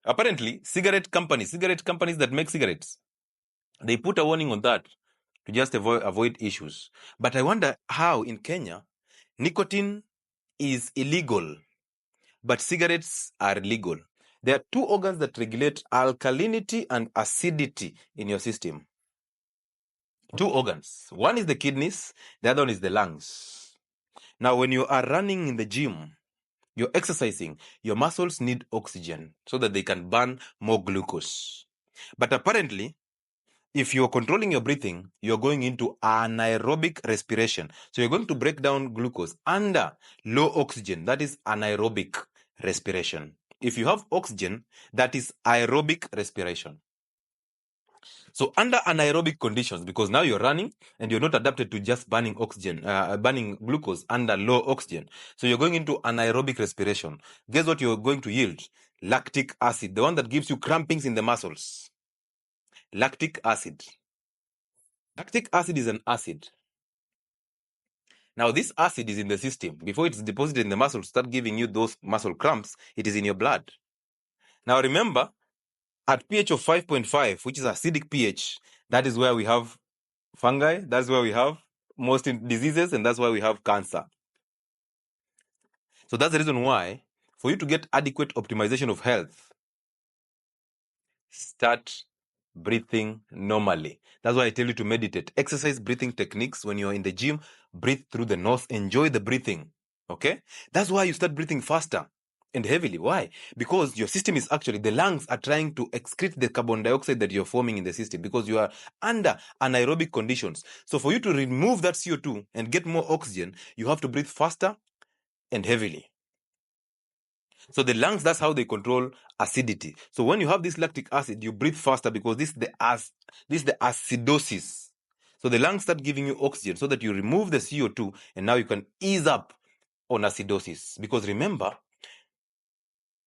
Apparently, cigarette companies that make cigarettes, they put a warning on that to just avoid issues. But I wonder how in Kenya, nicotine is illegal, but cigarettes are legal. There are two organs that regulate alkalinity and acidity in your system. Two organs. One is the kidneys, the other one is the lungs. Now, when you are running in the gym, you're exercising, your muscles need oxygen so that they can burn more glucose. But apparently, if you're controlling your breathing, you're going into anaerobic respiration. So you're going to break down glucose under low oxygen. That is anaerobic respiration. If you have oxygen, that is aerobic respiration. So under anaerobic conditions, because now you're running and you're not adapted to just burning oxygen, burning glucose under low oxygen. So you're going into anaerobic respiration. Guess what you're going to yield? Lactic acid, the one that gives you crampings in the muscles. Lactic acid. Lactic acid is an acid. Now, this acid is in the system. Before it's deposited in the muscle, start giving you those muscle cramps, it is in your blood. Now, remember, at pH of 5.5, which is acidic pH, that is where we have fungi, that's where we have most diseases, and that's why we have cancer. So that's the reason why, for you to get adequate optimization of health, start breathing normally. That's why I tell you to meditate. Exercise breathing techniques. When you're in the gym, breathe through the nose. Enjoy the breathing. Okay? That's why you start breathing faster and heavily. Why? Because your system is actually, the lungs are trying to excrete the carbon dioxide that you're forming in the system because you are under anaerobic conditions. So for you to remove that CO2 and get more oxygen, you have to breathe faster and heavily. So the lungs, that's how they control acidity. So when you have this lactic acid, you breathe faster because this is the acidosis. So the lungs start giving you oxygen so that you remove the CO2 and now you can ease up on acidosis. Because remember,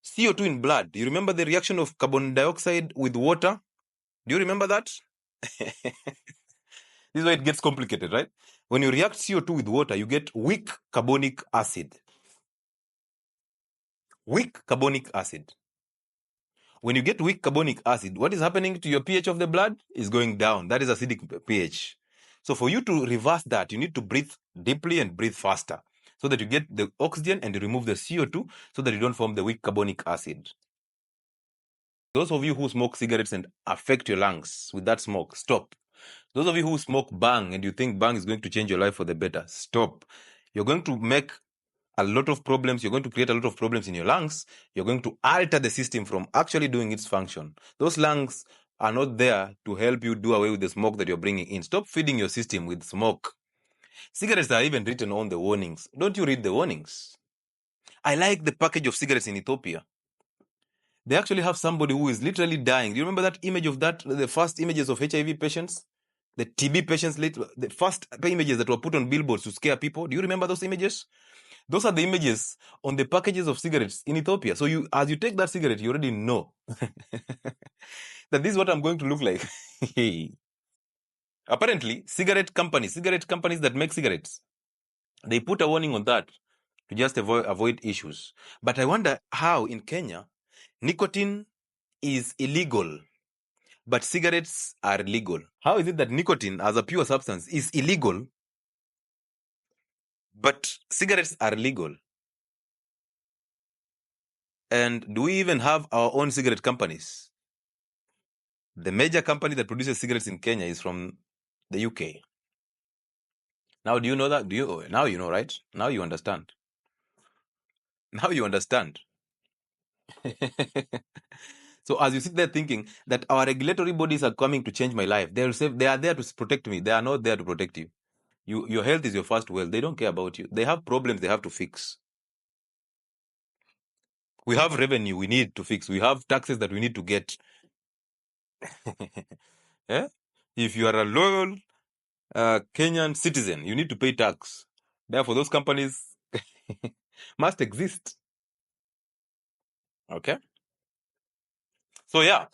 CO2 in blood, do you remember the reaction of carbon dioxide with water? Do you remember that? This is why it gets complicated, right? When you react CO2 with water, you get weak carbonic acid. Weak carbonic acid. When you get weak carbonic acid, what is happening to your pH of the blood is going down. That is acidic pH. So for you to reverse that, you need to breathe deeply and breathe faster so that you get the oxygen and you remove the CO2 so that you don't form the weak carbonic acid. Those of you who smoke cigarettes and affect your lungs with that smoke, stop. Those of you who smoke bang and you think bang is going to change your life for the better, stop. You're going to make a lot of problems. You're going to create a lot of problems in your lungs. You're going to alter the system from actually doing its function. Those lungs are not there to help you do away with the smoke that you're bringing in. Stop feeding your system with smoke. Cigarettes are even written on the warnings. Don't you read the warnings? I like the package of cigarettes in Ethiopia. They actually have somebody who is literally dying. Do you remember that image of that, the first images of HIV patients? The TB patients, the first images that were put on billboards to scare people. Do you remember those images? Those are the images on the packages of cigarettes in Ethiopia. So as you take that cigarette, you already know that this is what I'm going to look like. Apparently, cigarette companies that make cigarettes, they put a warning on that to just avoid issues. But I wonder how in Kenya, nicotine is illegal, but cigarettes are legal. How is it that nicotine as a pure substance is illegal, but cigarettes are legal? And do we even have our own cigarette companies? The major company that produces cigarettes in Kenya is from the UK. Now, do you know that? Now you know, right? Now you understand. Now you understand. So as you sit there thinking that our regulatory bodies are coming to change my life, they'll say they are there to protect me. They are not there to protect you. Your health is your first wealth. They don't care about you. They have problems they have to fix. We have revenue we need to fix. We have taxes that we need to get. Yeah? If you are a loyal Kenyan citizen, you need to pay tax. Therefore, those companies must exist. Okay? So yeah,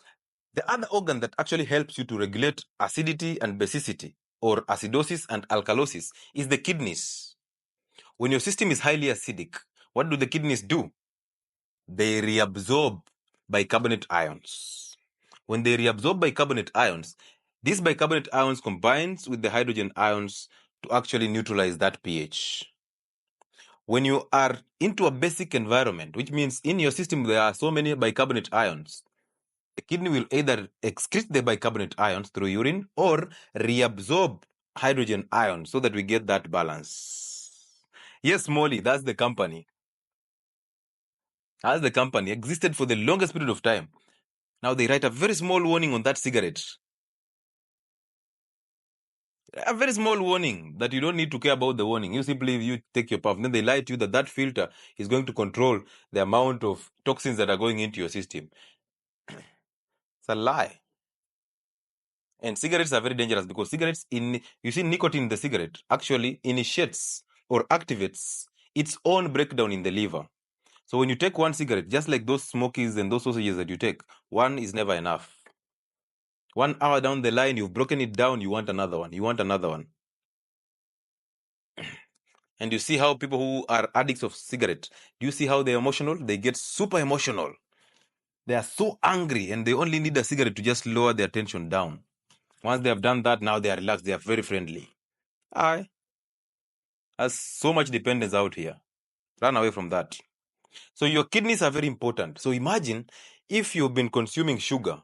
the other organ that actually helps you to regulate acidity and basicity, or acidosis and alkalosis, is the kidneys. When your system is highly acidic, what do the kidneys do? They reabsorb bicarbonate ions. When they reabsorb bicarbonate ions, these bicarbonate ions combines with the hydrogen ions to actually neutralize that pH. When you are into a basic environment, which means in your system there are so many bicarbonate ions, the kidney will either excrete the bicarbonate ions through urine or reabsorb hydrogen ions so that we get that balance. Yes, Molly, that's the company. That's the company. Existed for the longest period of time. Now they write a very small warning on that cigarette. A very small warning that you don't need to care about the warning. You simply take your puff. Then they lie to you that that filter is going to control the amount of toxins that are going into your system. It's a lie. And cigarettes are very dangerous because cigarettes, you see nicotine in the cigarette actually initiates or activates its own breakdown in the liver. So when you take one cigarette, just like those smokies and those sausages that you take, one is never enough. 1 hour down the line, you've broken it down, you want another one. You want another one. And you see how people who are addicts of cigarette, do you see how they're emotional? They get super emotional. They are so angry and they only need a cigarette to just lower their tension down. Once they have done that, now they are relaxed. They are very friendly. There's so much dependence out here. Run away from that. So your kidneys are very important. So imagine if you've been consuming sugar,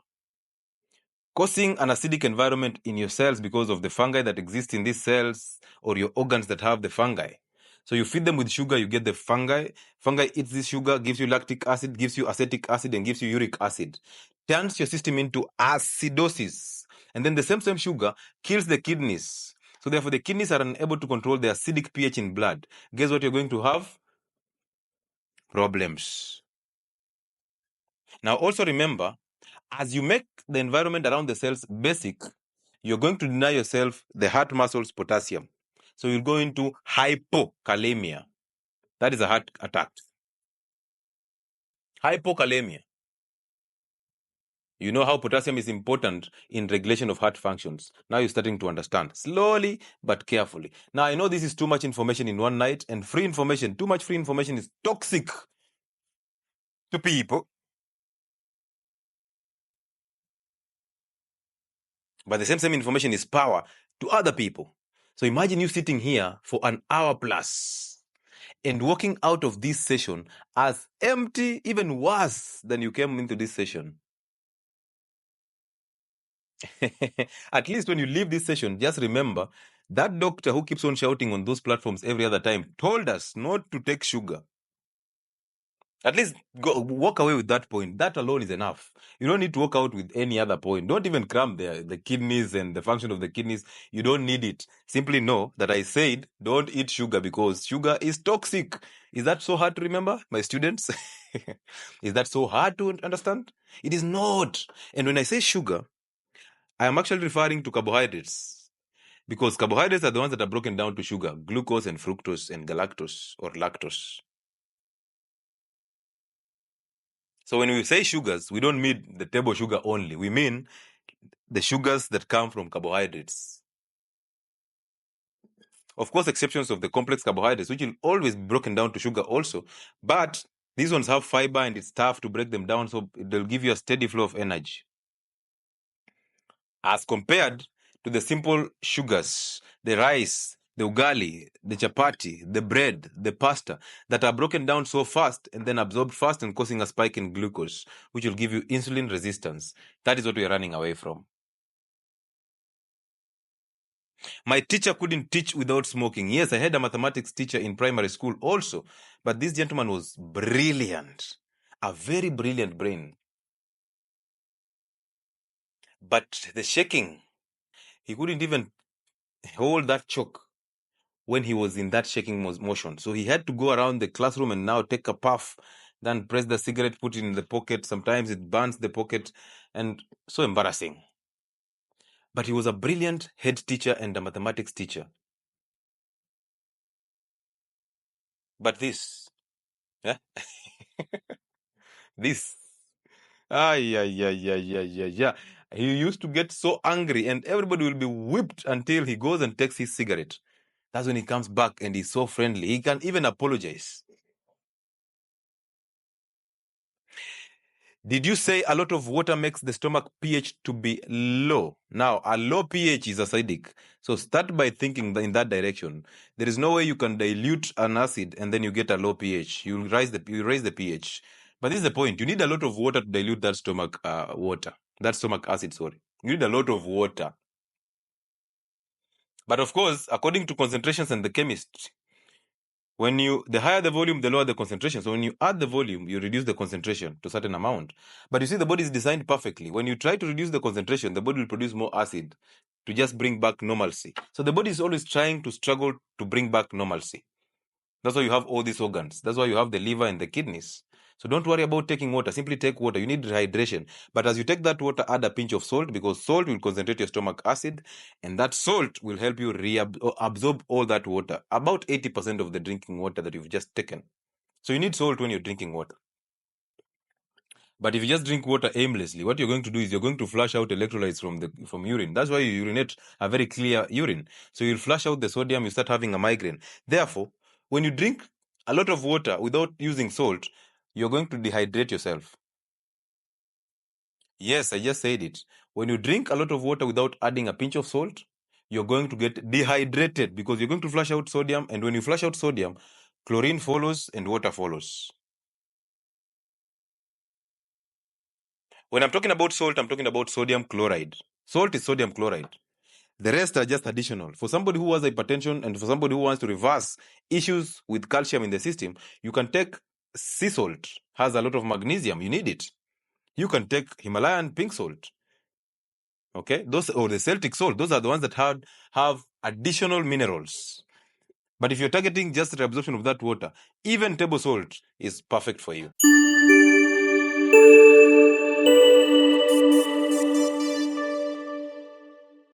causing an acidic environment in your cells because of the fungi that exist in these cells or your organs that have the fungi. So you feed them with sugar, you get the fungi. Fungi eats this sugar, gives you lactic acid, gives you acetic acid, and gives you uric acid. Turns your system into acidosis. And then the same sugar kills the kidneys. So therefore the kidneys are unable to control the acidic pH in blood. Guess what you're going to have? Problems. Now also remember, as you make the environment around the cells basic, you're going to deny yourself the heart muscles potassium. So you'll go into hypokalemia. That is a heart attack. Hypokalemia. You know how potassium is important in regulation of heart functions. Now you're starting to understand. Slowly but carefully. Now I know this is too much information in one night, and free information, too much free information is toxic to people. But the same information is power to other people. So imagine you sitting here for an hour plus and walking out of this session as empty, even worse than you came into this session. At least when you leave this session, just remember that doctor who keeps on shouting on those platforms every other time told us not to take sugar. At least walk away with that point. That alone is enough. You don't need to walk out with any other point. Don't even cram the kidneys and the function of the kidneys. You don't need it. Simply know that I said don't eat sugar because sugar is toxic. Is that so hard to remember, my students? Is that so hard to understand? It is not. And when I say sugar, I am actually referring to carbohydrates. Because carbohydrates are the ones that are broken down to sugar, glucose and fructose and galactose or lactose. So when we say sugars, we don't mean the table sugar only. We mean the sugars that come from carbohydrates. Of course, exceptions of the complex carbohydrates, which will always be broken down to sugar also. But these ones have fiber and it's tough to break them down, so they'll give you a steady flow of energy. As compared to the simple sugars, the rice, the ugali, the chapati, the bread, the pasta, that are broken down so fast and then absorbed fast and causing a spike in glucose, which will give you insulin resistance. That is what we are running away from. My teacher couldn't teach without smoking. Yes, I had a mathematics teacher in primary school also, but this gentleman was brilliant, a very brilliant brain. But the shaking, he couldn't even hold that chalk when he was in that shaking motion. So he had to go around the classroom and now take a puff, then press the cigarette, put it in the pocket. Sometimes it burns the pocket, and so embarrassing. But he was a brilliant head teacher and a mathematics teacher. But this, yeah, this, yeah. He used to get so angry, and everybody will be whipped until he goes and takes his cigarette. That's when he comes back and he's so friendly. He can even apologize. Did you say a lot of water makes the stomach pH to be low? Now, a low pH is acidic. So start by thinking in that direction. There is no way you can dilute an acid and then you get a low pH. You raise the pH. But this is the point. You need a lot of water to dilute that stomach acid, sorry. You need a lot of water. But of course, according to concentrations and the chemist, the higher the volume, the lower the concentration. So when you add the volume, you reduce the concentration to a certain amount. But you see, the body is designed perfectly. When you try to reduce the concentration, the body will produce more acid to just bring back normalcy. So the body is always trying to struggle to bring back normalcy. That's why you have all these organs. That's why you have the liver and the kidneys. So don't worry about taking water. Simply take water. You need hydration. But as you take that water, add a pinch of salt, because salt will concentrate your stomach acid, and that salt will help you absorb all that water. About 80% of the drinking water that you've just taken. So you need salt when you're drinking water. But if you just drink water aimlessly, what you're going to do is you're going to flush out electrolytes from urine. That's why you urinate a very clear urine. So you'll flush out the sodium, you start having a migraine. Therefore, when you drink a lot of water without using salt, you're going to dehydrate yourself. Yes, I just said it. When you drink a lot of water without adding a pinch of salt, you're going to get dehydrated because you're going to flush out sodium. And when you flush out sodium, chlorine follows and water follows. When I'm talking about salt, I'm talking about sodium chloride. Salt is sodium chloride. The rest are just additional. For somebody who has hypertension and for somebody who wants to reverse issues with calcium in the system, you can take sea salt. Has a lot of magnesium. You need it. You can take Himalayan pink salt. Okay, or the Celtic salt. Those are the ones that have additional minerals. But if you're targeting just the absorption of that water, even table salt is perfect for you.